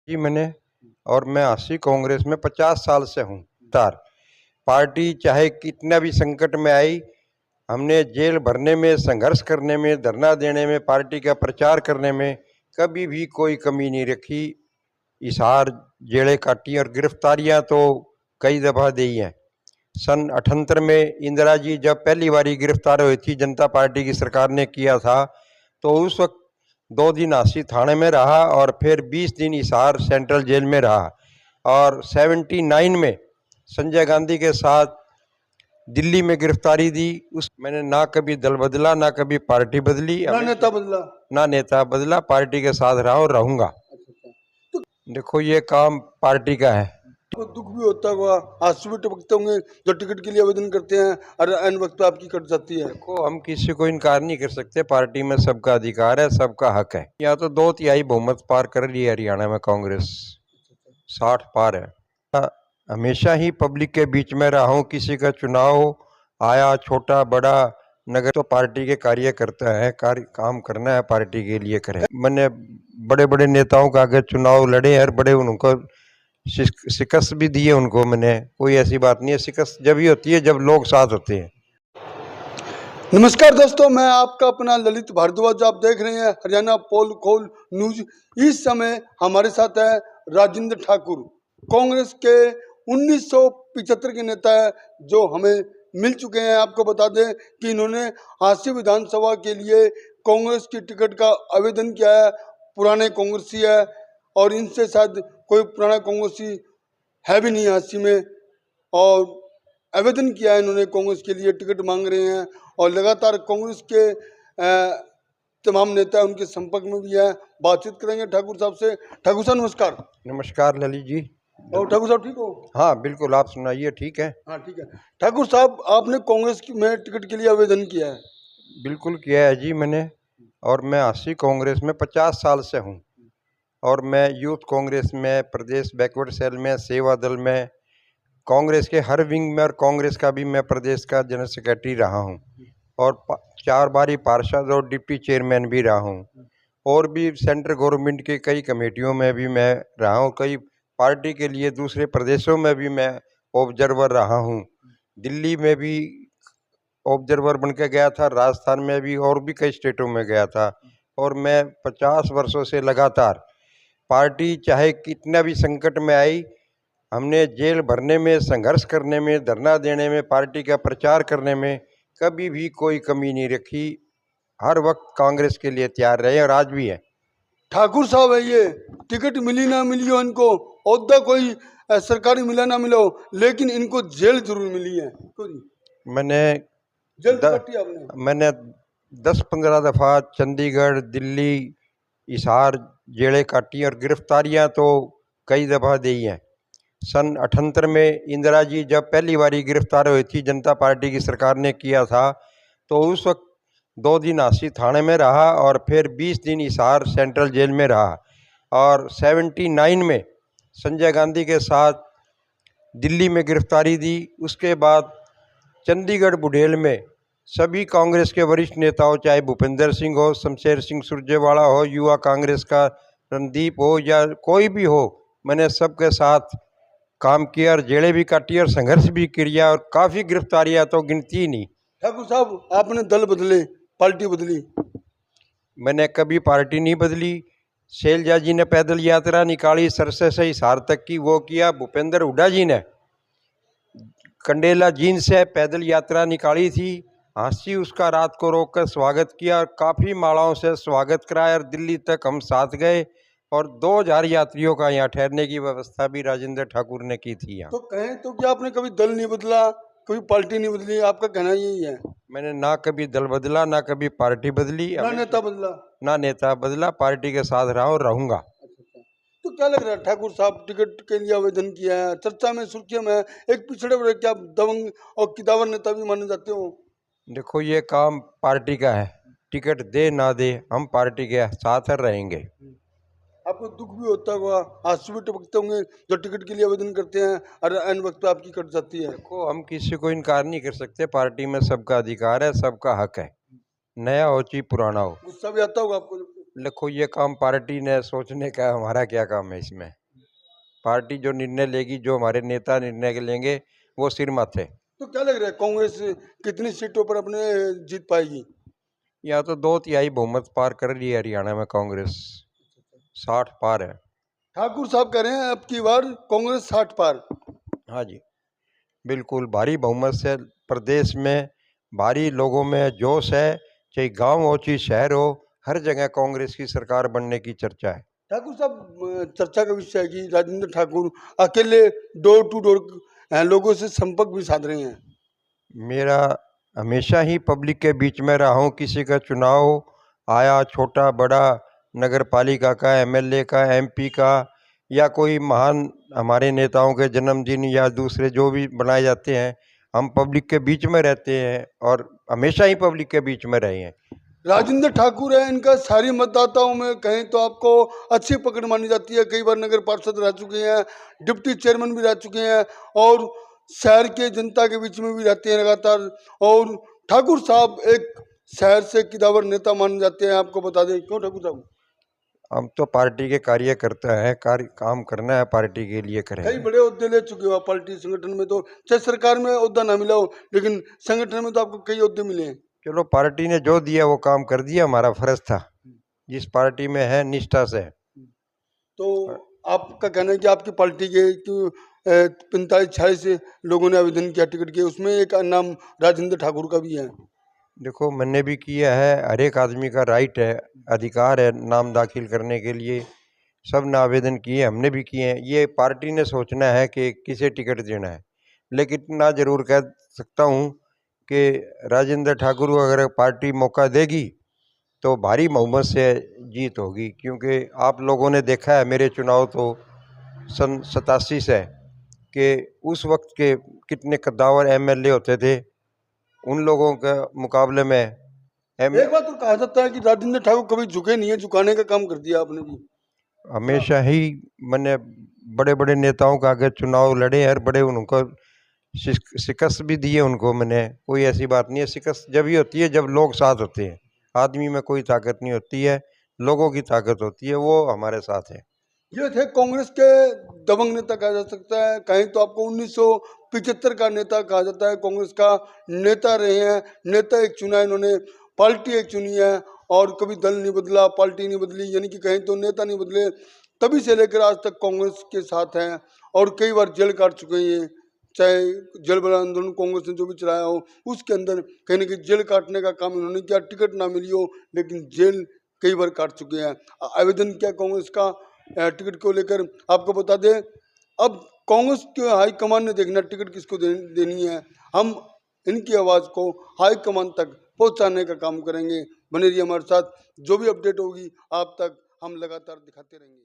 जी मैंने और मैं आशी कांग्रेस में 50 साल से हूँ। तार पार्टी चाहे कितना भी संकट में आई, हमने जेल भरने में, संघर्ष करने में, धरना देने में, पार्टी का प्रचार करने में कभी भी कोई कमी नहीं रखी। इशार जेलें काटी और गिरफ्तारियां तो कई दफ़ा दी हैं। सन 78 में इंदिरा जी जब पहली बारी गिरफ्तार हुई थी, जनता पार्टी की सरकार ने किया था, तो उस वक्त 2 दिन आशी थाने में रहा और फिर 20 दिन हिसार सेंट्रल जेल में रहा। और 79 में संजय गांधी के साथ दिल्ली में गिरफ्तारी दी। उस मैंने ना कभी दल बदला, ना कभी पार्टी बदली, ना नेता बदला। ना नेता बदला, पार्टी के साथ रहा और रहूंगा। तो देखो ये काम पार्टी का है। आपको दुख भी होता होगा, आंसू भी टपकते होंगे जो टिकट के लिए आवेदन करते हैं और एन वक्त पे आपकी कट जाती है। देखो हम किसी को इनकार नहीं कर सकते, पार्टी में सबका अधिकार है, सबका हक है। यहाँ तो 2/3 बहुमत पार कर ली है हरियाणा में कांग्रेस, 60 पार है। हमेशा ही पब्लिक के बीच में रहा हूँ। किसी का चुनाव आया, छोटा बड़ा नगर, तो पार्टी के कार्य करता है, काम करना है पार्टी के लिए करे। मैंने बड़े बड़े नेताओं का आगे चुनाव लड़े और बड़े उनको शिकस्त भी दिए उनको। मैंने कोई ऐसी बात नहीं है, शिकस्त जब ही होती है जब लोग साथ होते हैं। नमस्कार दोस्तों, मैं आपका अपना ललित भारद्वाज। आप देख रहे हैं हरियाणा पोल खोल न्यूज। इस समय हमारे साथ है राजेंद्र ठाकुर, कांग्रेस के 1975 के नेता है जो हमें मिल चुके हैं। आपको बता दें कि इन्होंने हांसी विधानसभा के लिए कांग्रेस की टिकट का आवेदन किया है। पुराने कांग्रेसी है और इनसे शायद कोई पुराना कांग्रेसी है भी नहीं हांसी में, और आवेदन किया है इन्होंने कांग्रेस के लिए, टिकट मांग रहे हैं और लगातार कांग्रेस के तमाम नेता उनके संपर्क में भी है। बातचीत करेंगे ठाकुर साहब से। ठाकुर साहब नमस्कार। नमस्कार ललित जी। और ठाकुर साहब ठीक हो? हाँ बिल्कुल, आप सुनाइए। ठीक है। हाँ ठीक है। ठाकुर साहब, आपने कांग्रेस में टिकट के लिए आवेदन किया है? बिल्कुल किया है जी मैंने, और मैं आशी कांग्रेस में 50 साल से हूँ। और मैं यूथ कांग्रेस में, प्रदेश बैकवर्ड सेल में, सेवा दल में, कांग्रेस के हर विंग में, और कांग्रेस का भी मैं प्रदेश का जनरल सेक्रेटरी रहा हूँ। और 4 बारी पार्षद और डिप्टी चेयरमैन भी रहा हूँ। और भी सेंट्रल गवर्नमेंट के कई कमेटियों में भी मैं रहा हूँ। कई पार्टी के लिए दूसरे प्रदेशों में भी मैं ऑब्जर्वर रहा हूँ। दिल्ली में भी ऑब्जर्वर बन के गया था, राजस्थान में भी, और भी कई स्टेटों में गया था। और मैं 50 वर्षों से लगातार पार्टी चाहे कितना भी संकट में आई, हमने जेल भरने में, संघर्ष करने में, धरना देने में, पार्टी का प्रचार करने में कभी भी कोई कमी नहीं रखी। हर वक्त कांग्रेस के लिए तैयार रहे और आज भी है। ठाकुर साहब है ये, टिकट मिली ना मिली हो इनको, ओहदा कोई सरकारी मिला ना मिला हो, लेकिन इनको जेल जरूर मिली है। मैंने जेल द, कटी आपने? मैंने 10-15 दफ़ा चंडीगढ़, दिल्ली, हिसार जेलें काटी और गिरफ्तारियां तो कई दफ़ा दी हैं। सन 78 में इंदिरा जी जब पहली बारी गिरफ्तार हुई थी, जनता पार्टी की सरकार ने किया था, तो उस वक्त 2 दिन आशी थाने में रहा और फिर 20 दिन हिसार सेंट्रल जेल में रहा। और 79 में संजय गांधी के साथ दिल्ली में गिरफ्तारी दी। उसके बाद चंडीगढ़ बुढ़ेल में सभी कांग्रेस के वरिष्ठ नेताओं, चाहे भूपेंद्र सिंह हो, शमशेर सिंह सुरजेवाला हो, युवा कांग्रेस का रणदीप हो, या कोई भी हो, मैंने सबके साथ काम किया और जेलें भी काटी और संघर्ष भी किया और काफ़ी गिरफ्तारियां तो गिनती ही नहीं। ठाकुर साहब, आपने दल बदले, पार्टी बदली? मैंने कभी पार्टी नहीं बदली। शैलजा जी ने पैदल यात्रा निकाली सरसे से हिसार तक की, वो किया। भूपेंद्र हुड्डा जी ने कंडेला जींद से पैदल यात्रा निकाली थी, हांसी उसका रात को रोककर स्वागत किया और काफ़ी मालाओं से स्वागत कराया और दिल्ली तक हम साथ गए। और 2000 यात्रियों का यहाँ ठहरने की व्यवस्था भी राजेंद्र ठाकुर ने की थी यहाँ। तो कहें तो क्या आपने कभी दल नहीं बदला, कभी पार्टी नहीं बदली? आपका कहना यही है? मैंने ना कभी दल बदला, ना कभी पार्टी बदली, ना नेता बदला? ना नेता बदला, पार्टी के साथ रहा और रहूंगा। तो क्या लग रहा है ठाकुर साहब, टिकट के लिए आवेदन किया है, चर्चा में, सुर्खियों में, एक पिछड़े वर्ग के आप दबंग और किदावर नेता भी माने जाते हो? देखो ये काम पार्टी का है, टिकट दे ना दे हम पार्टी के साथ रहेंगे। आपको दुख भी होता होगा, आंसू भी टपकते होंगे जो टिकट के लिए आवेदन करते हैं और एन वक्त पे आपकी कट जाती है। देखो हम किसी को इनकार नहीं कर सकते, पार्टी में सबका अधिकार है, सबका हक है, नया हो चाहे पुराना हो। गुस्सा भी आता होगा आपको? देखो ये काम पार्टी ने सोचने का, हमारा क्या काम है इसमें। पार्टी जो निर्णय लेगी, जो हमारे नेता निर्णय लेंगे, वो सिर माथे। तो क्या लग रहा है कांग्रेस कितनी सीटों पर अपने जीत पाएगी? यहाँ तो 2/3 बहुमत पार कर रही है हरियाणा में कांग्रेस, 60 पार है। ठाकुर साहब कह रहे हैं अब की बार कांग्रेस 60 पार। हाँ जी, बिल्कुल भारी बहुमत से प्रदेश में भारी लोगों में जोश है। चाहे गांव हो चाहे शहर हो, हर जगह कांग्रेस की सरकार बनने की चर्चा है। ठाकुर साहब चर्चा का विषय है कि राजेंद्र ठाकुर अकेले डोर टू डोर लोगों से संपर्क भी साध रहे हैं। मेरा हमेशा ही पब्लिक के बीच में रहा हूँ। किसी का चुनाव आया, छोटा बड़ा, नगर पालिका का, एमएलए का, एमपी का, या कोई महान हमारे नेताओं के जन्मदिन या दूसरे जो भी बनाए जाते हैं, हम पब्लिक के बीच में रहते हैं और हमेशा ही पब्लिक के बीच में रहे हैं। राजेंद्र ठाकुर है, इनका सारी मतदाताओं में कहें तो आपको अच्छी पकड़ मानी जाती है। कई बार नगर पार्षद रह चुके हैं, डिप्टी चेयरमैन भी रह चुके हैं और शहर के जनता के बीच में भी रहते हैं लगातार। और ठाकुर साहब एक शहर से किदावर नेता माने जाते हैं। आपको बता दें क्यों ठाकुर साहब? हम तो पार्टी के कार्यकर्ता है, कार्य काम करना है पार्टी के लिए कई करेंगे। बड़े ओहदे ले चुके हो आप पार्टी संगठन में, तो चाहे सरकार में ओहदा ना मिला हो लेकिन संगठन में तो आपको कई ओहदे मिले हैं। चलो, पार्टी ने जो दिया वो काम कर दिया, हमारा फर्ज था। जिस पार्टी में है निष्ठा से। तो आपका कहना है कि आपकी पार्टी के 45-46 लोगों ने आवेदन किया टिकट के, उसमें एक नाम राजेंद्र ठाकुर का भी है। देखो, मैंने भी किया है, हर एक आदमी का राइट है, अधिकार है नाम दाखिल करने के लिए। सब ने आवेदन किए, हमने भी किए हैं। ये पार्टी ने सोचना है कि किसे टिकट देना है। लेकिन इतना जरूर कह सकता हूँ कि राजेंद्र ठाकुर को अगर पार्टी मौका देगी तो भारी बहुमत से जीत होगी। क्योंकि आप लोगों ने देखा है मेरे चुनाव तो सन 87 से, कि उस वक्त के कितने कद्दावर एमएलए होते थे, उन लोगों के मुकाबले में एक बात तो कहा जाता है कि राजेंद्र ठाकुर कभी झुके नहीं है, झुकाने का काम कर दिया आपने भी। हमेशा ही मैंने बड़े बड़े नेताओं का आगे चुनाव लड़े और बड़े उनको शिकस्त भी दिए उनको मैंने। कोई ऐसी बात नहीं है, शिकस्त जब ही होती है जब लोग साथ होते हैं। आदमी में कोई ताकत नहीं होती है, लोगों की ताकत होती है, वो हमारे साथ है। ये थे कांग्रेस के दबंग नेता कहा जा सकता है, कहीं तो आपको 1975 का नेता कहा जाता है। कांग्रेस का नेता रहे हैं, नेता एक चुना इन्होंने, पार्टी एक चुनी है और कभी दल नहीं बदला, पार्टी नहीं बदली, यानी कि कहीं तो नेता नहीं बदले। तभी से लेकर आज तक कांग्रेस के साथ हैं और कई बार जेल काट चुके हैं। चाहे जेल बड़ा आंदोलन कांग्रेस ने जो भी चलाया हो, उसके अंदर कहीं ना कहीं जेल काटने का काम इन्होंने किया। टिकट ना मिली हो लेकिन जेल कई बार काट चुके हैं। आवेदन किया कांग्रेस का टिकट को लेकर। आपको बता दें अब कांग्रेस के हाईकमान ने देखना टिकट किसको देनी है। हम इनकी आवाज़ को हाईकमान तक पहुंचाने का काम करेंगे। बने रहिए हमारे साथ, जो भी अपडेट होगी आप तक हम लगातार दिखाते रहेंगे।